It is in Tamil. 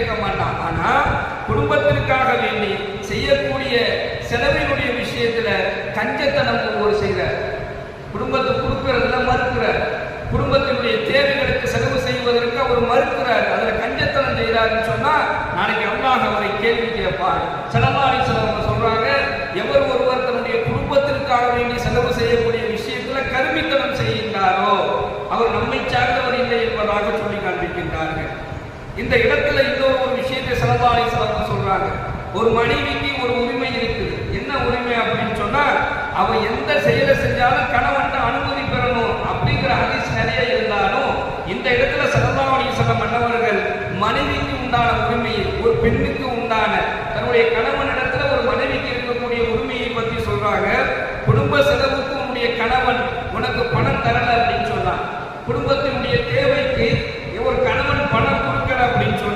கேட்க மாட்டான். ஆனா குடும்பத்திற்காக வேண்டி செய்யக்கூடிய செலவினுடைய விஷயத்துல கஞ்சத்தனம் ஒருவர் செய்கிறார். குடும்பத்துக்கு கொடுக்கறதுல மறுக்கிறார். குடும்பத்தினுடைய தேவைகளுக்கு செலவு செய்வதற்கு அவர் மறுக்கிறார். அதுல கஞ்சத்தனம் செய்கிறாருன்னு சொன்னா நாளைக்கு அல்லாஹ் அவரை கேள்வி கேட்பார். ஸல்லல்லாஹு அலைஹி வஸல்லம் சொல்றாங்க, எவர் ஒருவர் தன்னுடைய குடும்பத்திற்காக வேண்டி செலவு செய்யக்கூடிய விஷயத்துல கருமித்தனம் செய்கின்றாரோ அவர் நம்மை சார்ந்தவர் இல்லை என்பதாக சொல்லி காண்பிக்கின்றார்கள். இந்த இடத்துல இன்னொரு ஒரு விஷயத்தை ஸல்லல்லாஹு அலைஹி வஸல்லம் சொல்றாங்க. ஒரு மனைவிக்கு ஒரு உரிமை இருக்குது. என்ன உரிமை அப்படின்னு சொன்னா, அவ எந்த செயலை செஞ்சாலும் கணவன் அனுமதி பெறணும் அப்படிங்கிற ஹதீஸ் நிறைய இருந்தாலும் இந்த இடத்துல ஸல்லல்லாஹு அலைஹி வஸல்லம் மன்னவர்கள் மனைவிக்கு உண்டான உரிமையை, ஒரு பெண்ணுக்கு உண்டான தன்னுடைய கணவனிடத்துல ஒரு மனைவிக்கு இருக்கக்கூடிய உரிமையை பற்றி சொல்றாங்க. குடும்ப செலவுக்கு உன்னுடைய கணவன் உனக்கு பணம் தரல அப்படின்னு சொன்னான், குடும்பத்தினுடைய தேவைக்கு